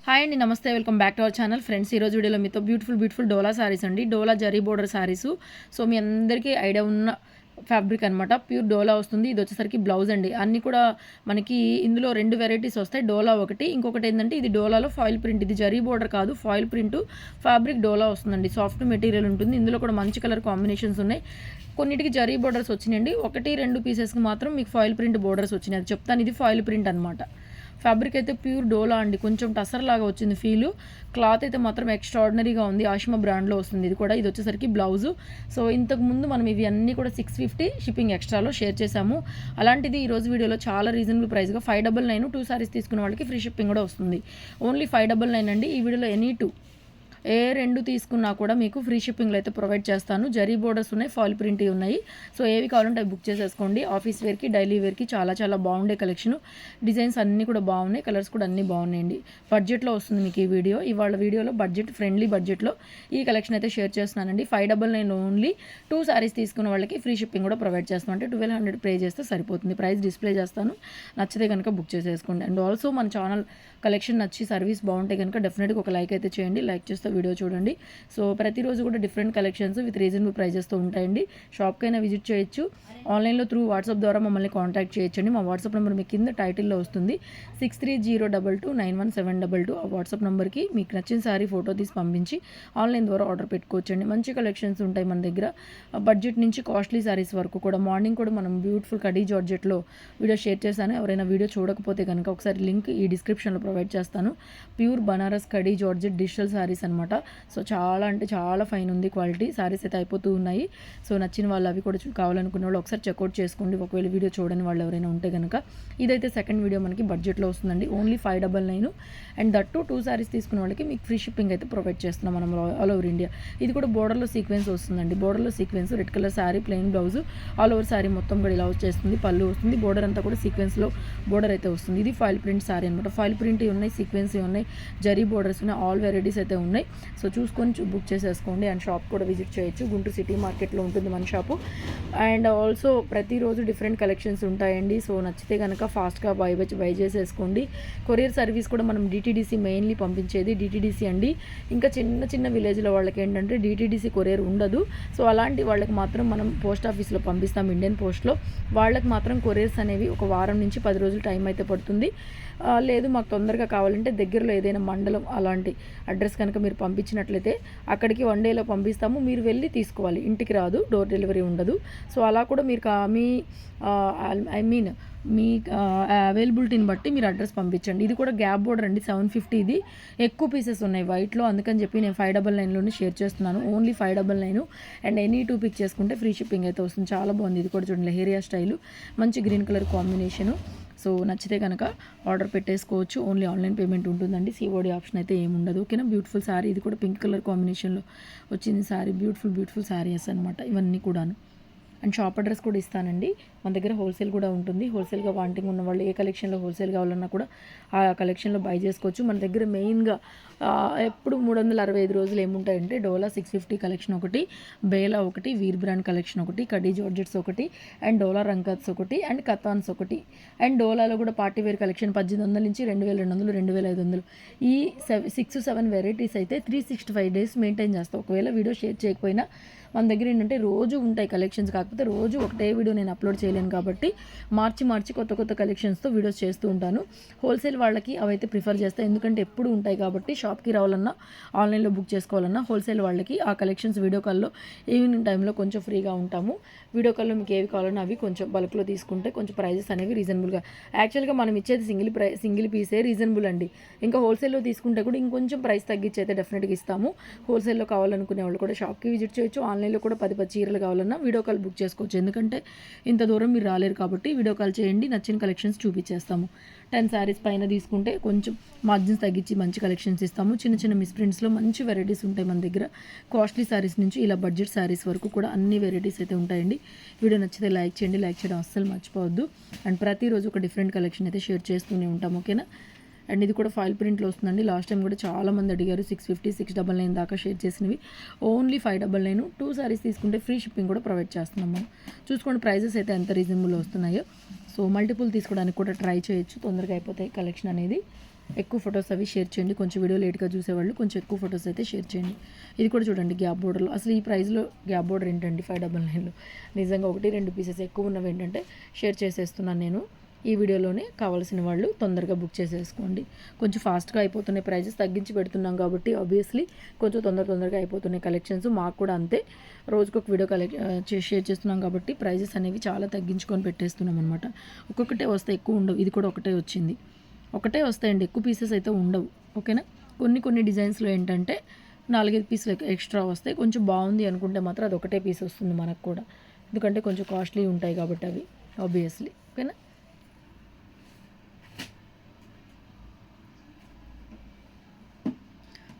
Hi అండి, నమస్తే. Welcome back to our channel. Friends, ఈరోజు వీడియోలో మీతో బ్యూటిఫుల్ డోలా సారీస్ అండి. డోలా జరీ బోర్డర్ సారీసు. సో మీ అందరికీ ఐడియా ఉన్న ఫ్యాబ్రిక్ అనమాట. ప్యూర్ డోలా వస్తుంది. ఇది వచ్చేసరికి బ్లౌజ్ అండి. అన్నీ కూడా మనకి ఇందులో 2 వెరైటీస్ వస్తాయి. డోలా ఒకటి, ఇంకొకటి ఏంటంటే ఇది డోలాలో ఫాయిల్ ప్రింట్. ఇది జరీ బోర్డర్ కాదు, ఫాయిల్ ప్రింట్ ఫ్యాబ్రిక్ డోలా వస్తుందండి. సాఫ్ట్ మెటీరియల్ ఉంటుంది. ఇందులో కూడా మంచి కలర్ కాంబినేషన్స్ ఉన్నాయి. కొన్నిటికి జరీ బోర్డర్స్ వచ్చినాయండి. 1-2 పీసెస్కి మాత్రం మీకు ఫాయిల్ ప్రింట్ బోర్డర్స్ వచ్చినాయి. అది చెప్తాను. ఇది ఫాయిల్ ప్రింట్ అనమాట. ఫ్యాబ్రిక్ అయితే ప్యూర్ డోలా అండి. కొంచెం టసర్ లాగా వచ్చింది ఫీలు. క్లాత్ అయితే మాత్రం ఎక్స్ట్రాడినరీగా ఉంది. ఆషిమా బ్రాండ్లో వస్తుంది. ఇది వచ్చేసరికి బ్లౌజు. సో ఇంతకు ముందు మనం ఇవి అన్నీ కూడా 650 షిప్పింగ్ ఎక్స్ట్రాలో షేర్ చేశాము. అలాంటిది ఈరోజు వీడియోలో చాలా రీజనబుల్ ప్రైస్గా 599 2 సారీస్ తీసుకున్న వాళ్ళకి ఫ్రీ షిప్పింగ్ కూడా వస్తుంది. ఓన్లీ 599 అండి. ఈ వీడియోలో ఎనీ 2 2 తీసుకున్నా కూడా మీకు ఫ్రీ షిప్పింగ్లో అయితే ప్రొవైడ్ చేస్తాను. జరీ బోర్డర్స్ ఉన్నాయి, ఫాయిల్ ప్రింట్ ఉన్నాయి. సో ఏవి కావాలంటే అవి బుక్ చేసేసుకోండి. ఆఫీస్ వేర్కి, డైలీ వేర్కి చాలా బాగుండే కలెక్షన్. డిజైన్స్ అన్నీ కూడా బాగున్నాయి, కలర్స్ కూడా అన్నీ బాగున్నాయండి. బడ్జెట్లో వస్తుంది మీకు ఈ వీడియో. ఇవాళ వీడియోలో బడ్జెట్ ఫ్రెండ్లీ బడ్జెట్లో ఈ కలెక్షన్ అయితే షేర్ చేస్తున్నానండి. 599 ఓన్లీ 2 సారీస్ తీసుకున్న వాళ్ళకి ఫ్రీ షిప్పింగ్ కూడా ప్రొవైడ్ చేస్తాను. అంటే 1200 పే చేస్తే సరిపోతుంది. ప్రైస్ డిస్ప్లే చేస్తాను. నచ్చితే కనుక బుక్ చేసేసుకోండి. అండ్ ఆల్సో మన ఛానల్ కలెక్షన్ నచ్చి సర్వీస్ బాగుంటే కనుక డెఫినెట్గా ఒక లైక్ అయితే చేయండి. లైక్ చేస్తే వీడియో చూడండి. సో ప్రతిరోజు కూడా డిఫరెంట్ కలెక్షన్స్ విత్ రీజనబుల్ ప్రైజెస్తో ఉంటాయండి. షాప్కైనా విజిట్ చేయొచ్చు, ఆన్లైన్లో త్రూ వాట్సాప్ ద్వారా మమ్మల్ని కాంటాక్ట్ చేయొచ్చండి. మా వాట్సాప్ నెంబర్ మీకు కింద టైటిల్లో వస్తుంది. 6302291722. ఆ వాట్సాప్ నెంబర్కి మీకు నచ్చిన సారీ ఫోటో తీసి పంపించి ఆన్లైన్ ద్వారా ఆర్డర్ పెట్టుకోవచ్చండి. మంచి కలెక్షన్స్ ఉంటాయి మన దగ్గర. బడ్జెట్ నుంచి కాస్ట్లీ సారీస్ వరకు కూడా. మార్నింగ్ కూడా మనం బ్యూటిఫుల్ కడీ జార్జెట్లో వీడియో షేర్ చేశాను. ఎవరైనా వీడియో చూడకపోతే కనుక ఒకసారి లింక్ ఈ డిస్క్రిప్షన్లో ప్రొవైడ్ చేస్తాను. Pure Banaras khadi georgette digital saris అనమాట. సో చాలా అంటే చాలా ఫైన్ ఉంది క్వాలిటీ. సారీస్ అయితే అయిపోతూ ఉన్నాయి. సో నచ్చిన వాళ్ళు అవి కూడా కావాలనుకున్న వాళ్ళు ఒకసారి చెక్అవుట్ చేసుకోండి. ఒకవేళ వీడియో చూడని వాళ్ళు ఎవరైనా ఉంటే కనుక. ఇదైతే సెకండ్ వీడియో మనకి బడ్జెట్లో వస్తుందండి. ఓన్లీ 599 అండ్ దట్టు 2 సారీస్ తీసుకున్న వాళ్ళకి మీకు ఫ్రీ షిప్పింగ్ అయితే ప్రొవైడ్ చేస్తున్నాం మనం ఆల్ ఓవర్ ఇండియా. ఇది కూడా బోర్డర్లో సీక్వెన్స్ వస్తుందండి. బోర్డర్లో sequence red colour sari, plain blouse, all over sari మొత్తం కూడా ఇలా వచ్చేస్తుంది. పళ్ళు వస్తుంది. బోర్డర్ అంతా కూడా సీక్వెన్స్లో బోర్డర్ అయితే వస్తుంది. ఇది ఫాయిల్ ప్రింట్ శారీ అనమాట. ఫాయిల్ ప్రింట్ ఉన్నాయి, సీక్వెన్స్ ఉన్నాయి, జరీ బోర్డర్స్ ఉన్నాయి, ఆల్ వెరైటీస్ అయితే ఉన్నాయి. సో చూసుకొని బుక్ చేసేసుకోండి. అండ్ షాప్ కూడా విజిట్ చేయొచ్చు. గుంటూరు సిటీ మార్కెట్లో ఉంటుంది మన షాపు. అండ్ ఆల్సో ప్రతిరోజు డిఫరెంట్ కలెక్షన్స్ ఉంటాయండి. సో నచ్చితే కనుక ఫాస్ట్గా బై చేసేసుకోండి. కొరియర్ సర్వీస్ కూడా మనం డిటీడీసీ మెయిన్లీ పంపించేది డిటీడీసీ అండి. ఇంకా చిన్న విలేజ్లో వాళ్ళకి ఏంటంటే డిటీడీసీ కొరియర్ ఉండదు. సో అలాంటి వాళ్ళకి మాత్రం మనం పోస్ట్ ఆఫీస్లో పంపిస్తాం, ఇండియన్ పోస్ట్లో. వాళ్ళకి మాత్రం కొరియర్స్ అనేవి ఒక వారం నుంచి 10 రోజులు టైం అయితే పడుతుంది. లేదు మాకు తొందరగా కావాలంటే దగ్గరలో ఏదైనా మండలం అలాంటి అడ్రస్ కనుక మీరు పంపించినట్లయితే అక్కడికి 1 డేలో పంపిస్తాము. మీరు వెళ్ళి తీసుకోవాలి, ఇంటికి రాదు, డోర్ డెలివరీ ఉండదు. సో అలా కూడా మీరు మీ అవైలబిలిటీని బట్టి మీరు అడ్రస్ పంపించండి. ఇది కూడా గ్యాప్ బోర్డర్ అండి. 750. ఇది ఎక్కువ పీసెస్ ఉన్నాయి వైట్లో, అందుకని చెప్పి నేను 599లోనే షేర్ చేస్తున్నాను. ఓన్లీ 599 అండ్ ఎనీ 2 పిక్ చేసుకుంటే ఫ్రీ షిప్పింగ్ అయితే వస్తుంది. చాలా బాగుంది. ఇది కూడా చూడండి, లెహేరియా స్టైలు, మంచి గ్రీన్ కలర్ కాంబినేషను. సో నచ్చితే కనుక ఆర్డర్ పెట్టేసుకోవచ్చు. ఓన్లీ ఆన్లైన్ పేమెంట్ ఉంటుందండి. సిఓడి ఆప్షన్ అయితే ఏముండదు. ఓకేనా. బ్యూటిఫుల్ శారీ. ఇది కూడా పింక్ కలర్ కాంబినేషన్లో వచ్చింది శారీ. బ్యూటిఫుల్ శారీస్ అనమాట ఇవన్నీ కూడాను. అండ్ షాప్ అడ్రస్ కూడా ఇస్తానండి. మన దగ్గర హోల్సేల్ కూడా ఉంటుంది. హోల్సేల్గా వాంటింగ్ ఉన్న వాళ్ళు ఏ కలెక్షన్లో హోల్సేల్ కావాలన్నా కూడా ఆ కలెక్షన్లో బై చేసుకోవచ్చు. మన దగ్గర మెయిన్గా ఎప్పుడు 365 రోజులు ఏముంటాయంటే డోలా 650 కలెక్షన్ ఒకటి, బేలా ఒకటి, వీర్ బ్రాండ్ కలెక్షన్ ఒకటి, కడీ జార్జెట్స్ ఒకటి, అండ్ డోలా రంకత్స్ ఒకటి, అండ్ కథాన్స్ ఒకటి. అండ్ డోలాలో కూడా పార్టీ వేర్ కలెక్షన్ 1800 నుంచి 2200, 2500. ఈ 6-7 వెరైటీస్ అయితే 365 డేస్ మెయింటైన్ చేస్తాం. ఒకవేళ వీడియో షేర్ చేయకపోయినా మన దగ్గర ఏంటంటే రోజు ఉంటాయి కలెక్షన్స్. కాకపోతే రోజు ఒకటే వీడియో నేను అప్లోడ్ చేయలేను కాబట్టి మార్చి కొత్త కలెక్షన్స్తో వీడియోస్ చేస్తూ ఉంటాను. హోల్సేల్ వాళ్ళకి అవైతే ప్రిఫర్ చేస్తాను, ఎందుకంటే ఎప్పుడు ఉంటాయి కాబట్టి. షాప్కి రావాలన్నా, ఆన్లైన్లో బుక్ చేసుకోవాలన్నా హోల్సేల్ వాళ్ళకి ఆ కలెక్షన్స్ వీడియో కాల్లో ఈవినింగ్ టైంలో కొంచెం ఫ్రీగా ఉంటాము. వీడియో కాల్లో మీకు ఏవి కావాలన్నా అవి కొంచెం బల్క్లో తీసుకుంటే కొంచెం ప్రైజెస్ అనేవి రీజనబుల్గా. యాక్చువల్గా మనం ఇచ్చేది సింగిల్ పీసే రీజనబుల్ అండి. ఇంకా హోల్సేల్లో తీసుకుంటే కూడా ఇంకొంచెం ప్రైస్ తగ్గించి అయితే డెఫినెట్గా ఇస్తాము. హోల్సేల్లో కావాలనుకునే వాళ్ళు కూడా షాప్కి విజిట్ చేయొచ్చు. ఆన్లైన్లో కూడా 10 చీరలు కావాలన్నా వీడియో కాల్ బుక్ చేసుకోవచ్చు. ఎందుకంటే ఇంత దూరం మీరు రాలేరు కాబట్టి వీడియో కాల్ చేయండి, నచ్చిన కలెక్షన్స్ చూపించేస్తాము. 10 శారీస్ పైన తీసుకుంటే కొంచెం మార్జిన్స్ తగ్గించి మంచి కలెక్షన్స్ ఇస్తాము. చిన్న మిస్ప్రింట్స్లో మంచి వెరైటీస్ ఉంటాయి మన దగ్గర. కాస్ట్లీ శారీస్ నుంచి ఇలా బడ్జెట్ శారీస్ వరకు కూడా అన్ని వెరైటీస్ అయితే ఉంటాయండి. వీడియో నచ్చితే లైక్ చేయండి. లైక్ చేయడం అస్సలు మర్చిపోవద్దు. అండ్ ప్రతిరోజు ఒక డిఫరెంట్ కలెక్షన్ అయితే షేర్ చేస్తూనే ఉంటాం. ఓకేనా. అండ్ ఇది కూడా ఫాయిల్ ప్రింట్లో వస్తుందండి. లాస్ట్ టైం కూడా చాలామంది అడిగారు. 650, 699 దాకా షేర్ చేసినవి. ఓన్లీ 599. 2 సారీస్ తీసుకుంటే ఫ్రీ షిప్పింగ్ కూడా ప్రొవైడ్ చేస్తున్నాం మనం. చూసుకోండి ప్రైజెస్ అయితే ఎంత రీజనబుల్ వస్తున్నాయో. సో మల్టిపుల్ తీసుకోవడానికి కూడా ట్రై చేయొచ్చు, తొందరగా అయిపోతాయి కలెక్షన్ అనేది. ఎక్కువ ఫొటోస్ అవి షేర్ చేయండి. కొంచెం వీడియో లేట్గా చూసేవాళ్ళు కొంచెం ఎక్కువ ఫొటోస్ అయితే షేర్ చేయండి. ఇది కూడా చూడండి గ్యాప్ బోర్డర్లో. అసలు ఈ ప్రైస్లో గ్యాప్ బోర్డర్ ఏంటండి 599లో. నిజంగా 1-2 పీసెస్ ఎక్కువ ఉన్నవి ఏంటంటే షేర్ చేసేస్తున్నాను నేను ఈ వీడియోలోనే. కావాల్సిన వాళ్ళు తొందరగా బుక్ చేసేసుకోండి. కొంచెం ఫాస్ట్గా అయిపోతున్నాయి, ప్రైజెస్ తగ్గించి పెడుతున్నాం కాబట్టి ఆబ్వియస్లీ కొంచెం తొందరగా అయిపోతున్నాయి కలెక్షన్స్. మాకు కూడా అంతే, రోజుకొక వీడియో షేర్ చేస్తున్నాం కాబట్టి ప్రైజెస్ అనేవి చాలా తగ్గించుకొని పెట్టేస్తున్నాం అనమాట. ఒక్కొక్కటే వస్తే ఎక్కువ ఉండవు. ఇది కూడా ఒకటే వచ్చింది, ఒకటే వస్తాయండి, ఎక్కువ పీసెస్ అయితే ఉండవు. ఓకేనా. కొన్ని డిజైన్స్లో ఏంటంటే 4-5 పీసులు ఎక్స్ట్రా వస్తాయి. కొంచెం బాగుంది అనుకుంటే మాత్రం అది ఒకటే పీస్ వస్తుంది మనకు కూడా, ఎందుకంటే కొంచెం కాస్ట్లీ ఉంటాయి కాబట్టి అవి ఆబ్వియస్లీ. ఓకేనా.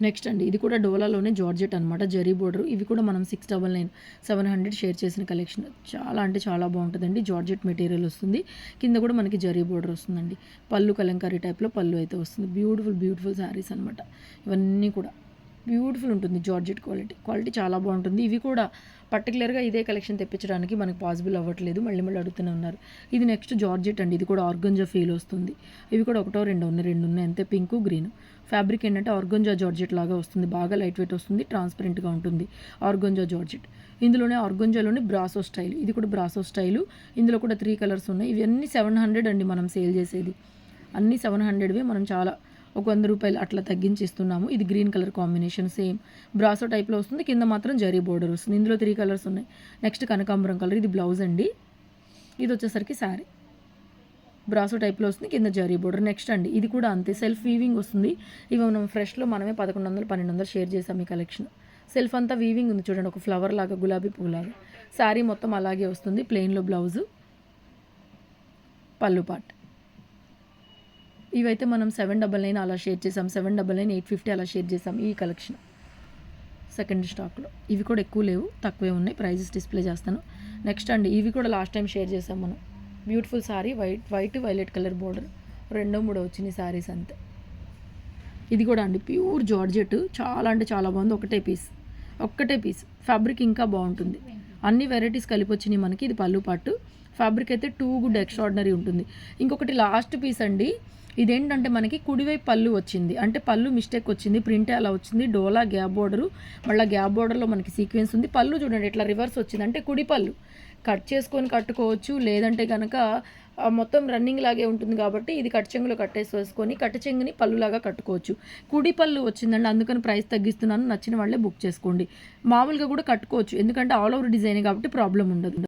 నెక్స్ట్ అండి, ఇది కూడా డోలాలోనే జార్జెట్ అనమాట, జరీ బోర్డర్. ఇవి కూడా మనం 699 700 షేర్ చేసిన కలెక్షన్. చాలా అంటే చాలా బాగుంటుందండి. జార్జెట్ మెటీరియల్ వస్తుంది, కింద కూడా మనకి జరీ బోర్డర్ వస్తుందండి. పళ్ళు కలంకారీ టైప్లో పళ్ళు అయితే వస్తుంది. బ్యూటిఫుల్ శారీస్ అనమాట ఇవన్నీ కూడా. బ్యూటిఫుల్ ఉంటుంది జార్జెట్ క్వాలిటీ చాలా బాగుంటుంది. ఇవి కూడా పర్టికులర్గా ఇదే కలెక్షన్ తెప్పించడానికి మనకు పాసిబుల్ అవ్వట్లేదు, మళ్ళీ అడుగుతూనే ఉన్నారు. ఇది నెక్స్ట్ జార్జెట్ అండి, ఇది కూడా ఆర్గంజా ఫీల్ వస్తుంది. ఇవి కూడా ఒకటో రెండు ఉన్నాయి అంతే, పింక్ గ్రీన్. ఫ్యాబ్రిక్ ఏంటంటే ఆర్గంజా జార్జెట్ లాగా వస్తుంది, బాగా లైట్ వెయిట్ వస్తుంది, ట్రాన్స్పరెంట్గా ఉంటుంది ఆర్గంజా జార్జెట్. ఇందులోనే ఆర్గంజాలోనే బ్రాసో స్టైల్, ఇది కూడా బ్రాసో స్టైలు. ఇందులో కూడా 3 కలర్స్ ఉన్నాయి. ఇవన్నీ 700 అండి మనం సేల్ చేసేది, అన్నీ 700వే. మనం చాలా ఒక 100 రూపాయలు అట్లా తగ్గించి ఇస్తున్నాము. ఇది green colour combination, same brasso టైప్లో వస్తుంది, కింద మాత్రం జరీ బోర్డర్ వస్తుంది. ఇందులో 3 కలర్స్ ఉన్నాయి. నెక్స్ట్ కనకాంబరం కలర్, ఇది బ్లౌజ్ అండి. ఇది వచ్చేసరికి శారీ బ్రాసో టైప్లో వస్తుంది, కింద జరీ బోర్డర్. నెక్స్ట్ అండి, ఇది కూడా అంతే, సెల్ఫ్ వీవింగ్ వస్తుంది. ఇవి మనం ఫ్రెష్లో మనమే 1100-1200 షేర్ చేసాం ఈ కలెక్షన్. సెల్ఫ్ అంతా వీవింగ్ ఉంది చూడండి, ఒక ఫ్లవర్ లాగా, గులాబీ పువ్వులాగా. శారీ మొత్తం అలాగే వస్తుంది, ప్లెయిన్లో బ్లౌజు, పళ్ళు పాట్. ఇవైతే మనం 799 అలా షేర్ చేసాం, 799 850 అలా షేర్ చేసాం ఈ కలెక్షన్ సెకండ్ స్టాక్లో. ఇవి కూడా ఎక్కువ లేవు, తక్కువే ఉన్నాయి, ప్రైజెస్ డిస్ప్లే చేస్తాను. నెక్స్ట్ అండి, ఇవి కూడా లాస్ట్ టైం షేర్ చేసాం మనం. Beautiful sorry, violet colour border, 2-3 వచ్చినాయి శారీస్ అంతే. ఇది కూడా అండి ప్యూర్ జార్జెట్, చాలా అంటే చాలా బాగుంది. ఒక్కటే పీస్ ఫ్యాబ్రిక్ ఇంకా బాగుంటుంది. అన్ని వెరైటీస్ కలిపి వచ్చినాయి మనకి. ఇది పళ్ళు పాటు, ఫ్యాబ్రిక్ అయితే టూ గుడ్ ఎక్స్ట్రాడినరీ ఉంటుంది. ఇంకొకటి లాస్ట్ పీస్ అండి, ఇదేంటంటే మనకి కుడివైపు పళ్ళు వచ్చింది, అంటే పళ్ళు మిస్టేక్ వచ్చింది, ప్రింటే అలా వచ్చింది. డోలా గ్యాప్ బోర్డరు, మళ్ళీ గ్యాప్ బోర్డర్లో మనకి సీక్వెన్స్ ఉంది. పళ్ళు చూడండి ఇట్లా రివర్స్ వచ్చింది, అంటే కుడి పళ్ళు. కట్ చేసుకొని కట్టుకోవచ్చు, లేదంటే కనుక మొత్తం రన్నింగ్ లాగే ఉంటుంది కాబట్టి ఇది కట్ చెంగులో కట్టేసుకొని కట్ట చెంగుని పళ్ళులాగా కట్టుకోవచ్చు. కుడి పళ్ళు వచ్చిందండి, అందుకని ప్రైస్ తగ్గిస్తున్నాను. నచ్చిన వాళ్ళే బుక్ చేసుకోండి. మామూలుగా కూడా కట్టుకోవచ్చు, ఎందుకంటే ఆల్ ఓవర్ డిజైన్ కాబట్టి ప్రాబ్లం ఉండదు.